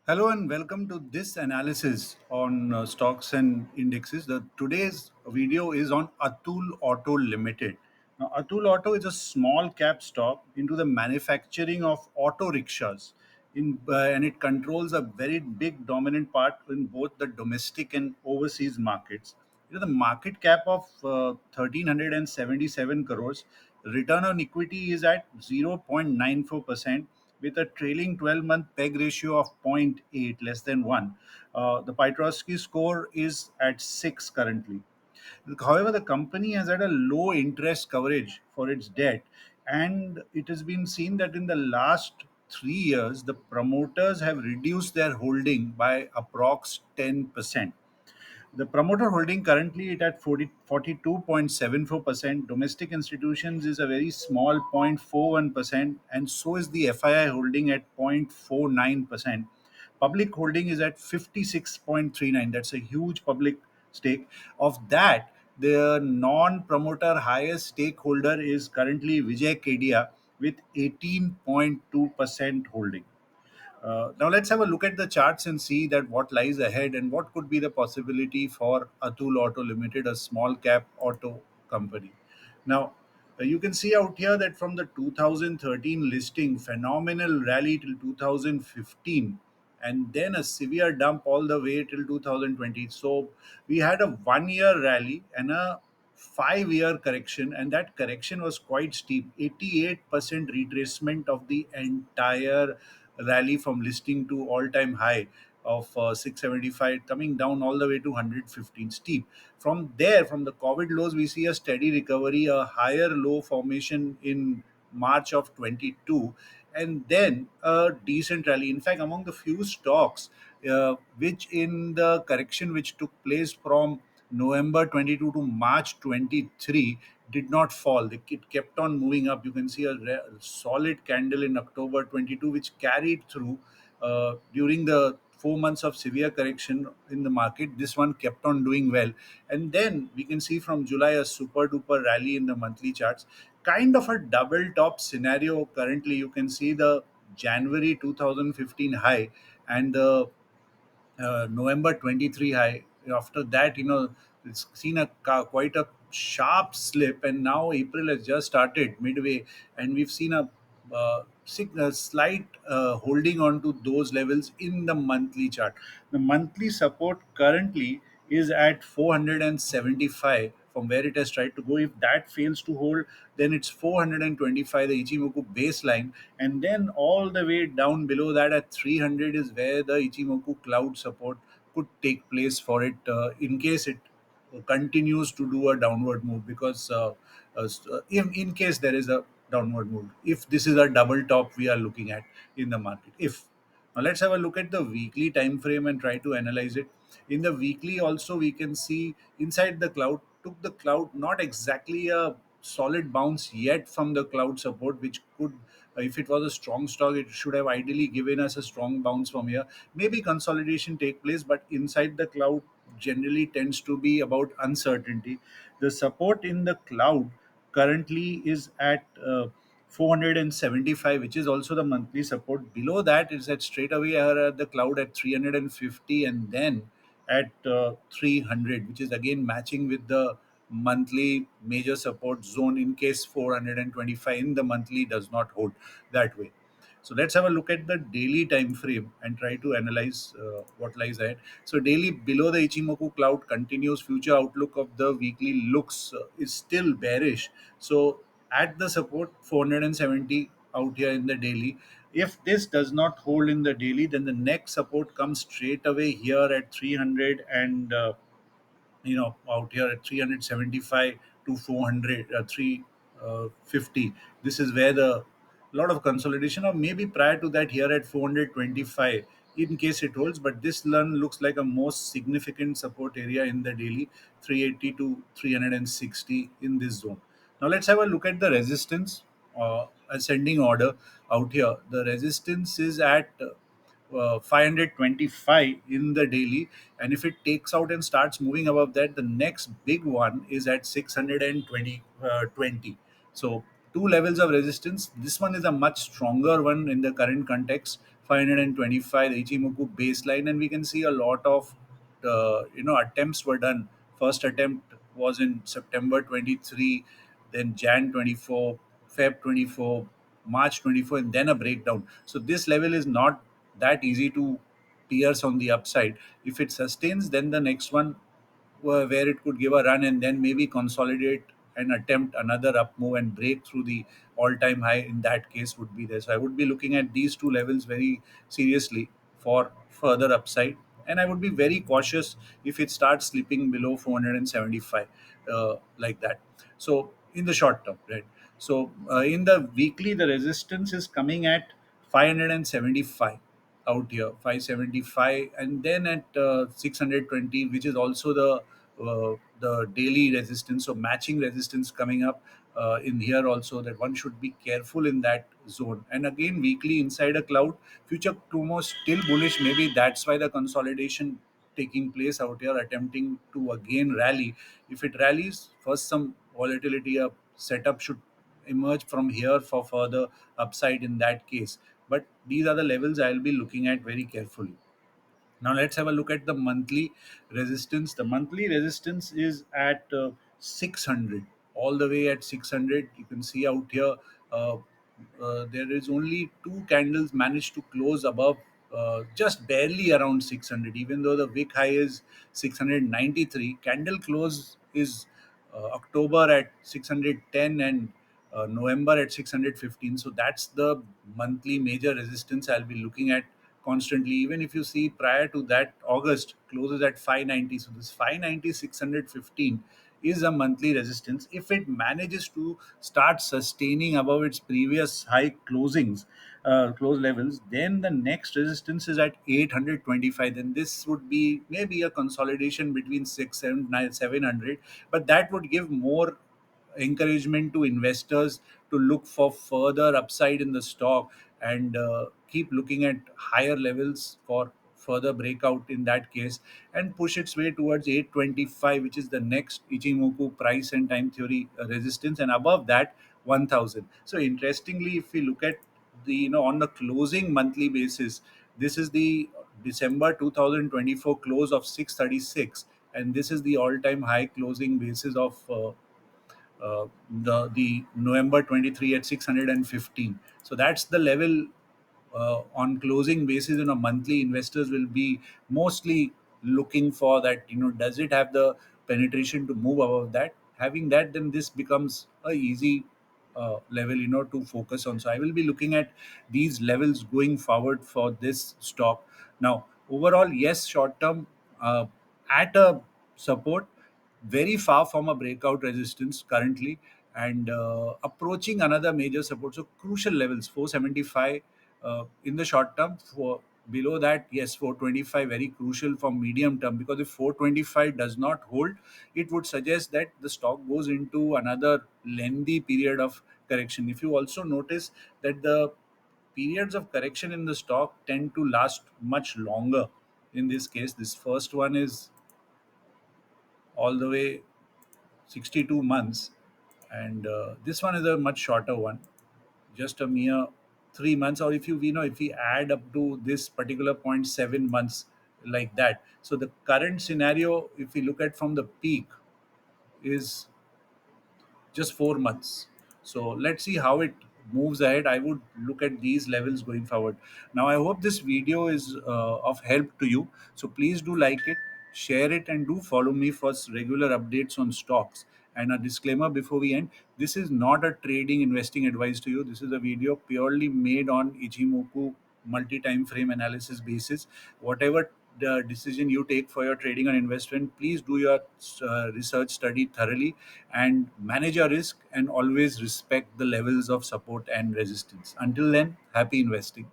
Hello and welcome to this analysis on stocks and indexes. Today's video is on Atul Auto Limited. Now, Atul Auto is a small cap stock into the manufacturing of auto rickshaws, and it controls a very big dominant part in both the domestic and overseas markets. The market cap of 1,377 crores. Return on equity is at 0.94% with a trailing 12-month PEG ratio of zero point 0.8, less than 1. The Piotrowski score is at 6 currently. However, the company has had a low interest coverage for its debt, and it has been seen that in the last 3 years, the promoters have reduced their holding by approx 10%. The promoter holding currently it at 42.74%. Domestic institutions is a very small 0.41%, and so is the FII holding at 0.49%. Public holding is at 56.39. That's a huge public stake. Of that, the non-promoter highest stakeholder is currently Vijay Kedia with 18.2% holding. Now let's have a look at the charts and see that what lies ahead and what could be the possibility for Atul Auto Limited, a small cap auto company. Now you can see out here that from the 2013 listing, phenomenal rally till 2015, and then a severe dump all the way till 2020. So we had a 1 year rally and a 5 year correction, and that correction was quite steep, 88% retracement of the entire rally from listing to all-time high of 675, coming down all the way to 115 steep. From there, from the COVID lows, we see a steady recovery, a higher low formation in March of 22, and then a decent rally. In fact, among the few stocks which in the correction which took place from November 22 to March 23 did not fall. It kept on moving up. You can see a solid candle in October 22, which carried through during the 4 months of severe correction in the market. This one kept on doing well. And then we can see from July a super duper rally in the monthly charts. Kind of a double top scenario currently. You can see the January 2015 high and the November 23 high. After that, it's seen quite a sharp slip, and now April has just started midway, and we've seen a slight holding on to those levels in the monthly chart. The monthly support currently is at 475 from where it has tried to go. If that fails to hold, then it's 425, the Ichimoku baseline, and then all the way down below that at 300 is where the Ichimoku cloud support could take place for it, in case it continues to do a downward move, because in case there is a downward move, if this is a double top we are looking at in the market. If Now let's have a look at the weekly time frame and try to analyze it. In the weekly also, we can see inside the cloud, took the cloud not exactly a solid bounce yet from the cloud support, which could, if it was a strong stock, it should have ideally given us a strong bounce from here. Maybe consolidation take place, but inside the cloud generally tends to be about uncertainty. The support in the cloud currently is at 475, which is also the monthly support. Below that is at straight away the cloud at 350, and then at 300, which is again matching with the monthly major support zone in case 425 in the monthly does not hold that way. So let's have a look at the daily time frame and try to analyze what lies ahead. So daily below the Ichimoku cloud continues. Future outlook of the weekly looks is still bearish. So at the support 470 out here in the daily. If this does not hold in the daily, then the next support comes straight away here at 300, and out here at 375 to 400, 350. This is where the lot of consolidation, or maybe prior to that here at 425 in case it holds, but this learn looks like a most significant support area in the daily, 380 to 360 in this zone. Now let's have a look at the resistance, ascending order. Out here the resistance is at 525 in the daily, and if it takes out and starts moving above that, the next big one is at 620 20. So two levels of resistance. This one is a much stronger one in the current context. 525, the Ichimoku baseline, and we can see a lot of attempts were done. First attempt was in September 23, then Jan 24, Feb 24, March 24, and then a breakdown. So this level is not that easy to pierce on the upside. If it sustains, then the next one where it could give a run and then maybe consolidate and attempt another up move and break through the all-time high in that case would be there. So I would be looking at these two levels very seriously for further upside, and I would be very cautious if it starts slipping below 475 like that. So in the short term, right? So in the weekly, the resistance is coming at 575 out here, 575, and then at 620, which is also the daily resistance. So matching resistance coming up in here also, that one should be careful in that zone. And again, weekly inside a cloud, future Kumo still bullish. Maybe that's why the consolidation taking place out here, attempting to again rally. If it rallies, first some volatility up setup should emerge from here for further upside in that case. But these are the levels I'll be looking at very carefully. Now let's have a look at the monthly resistance. The monthly resistance is at 600, all the way at 600. You can see out here, uh, there is only two candles managed to close above, just barely around 600. Even though the wick high is 693, candle close is October at 610 and November at 615. So that's the monthly major resistance I'll be looking at constantly. Even if you see prior to that, August closes at 590. So this 590 615 is a monthly resistance. If it manages to start sustaining above its previous high close levels, then the next resistance is at 825. Then this would be maybe a consolidation between 6 7 9 700, but that would give more encouragement to investors to look for further upside in the stock, and keep looking at higher levels for further breakout in that case, and push its way towards 825, which is the next Ichimoku price and time theory resistance, and above that 1000. So interestingly, if we look at the on the closing monthly basis, this is the December 2024 close of 636, and this is the all time high closing basis of the November 23 at 615. So that's the level on closing basis. Monthly investors will be mostly looking for that. Does it have the penetration to move above that? Having that, then this becomes a easy level to focus on. So I will be looking at these levels going forward for this stock. Now overall, yes, short term, at a support, very far from a breakout resistance currently, and approaching another major support. So crucial levels 475 in the short term. For below that, yes, 425 very crucial for medium term, because if 425 does not hold, it would suggest that the stock goes into another lengthy period of correction. If you also notice that the periods of correction in the stock tend to last much longer. In this case, this first one is all the way 62 months, and this one is a much shorter one, just a mere 3 months. Or if if we add up to this particular point, 7 months, like that. So the current scenario, if we look at from the peak, is just 4 months. So let's see how it moves ahead. I would look at these levels going forward. Now, I hope this video is of help to you. So please do like it, share it, and do follow me for regular updates on stocks. And a disclaimer before we end: this is not a trading investing advice to you. This is a video purely made on Ichimoku multi-time frame analysis basis. Whatever the decision you take for your trading and investment, please do your research study thoroughly, and manage your risk, and always respect the levels of support and resistance. Until then, happy investing.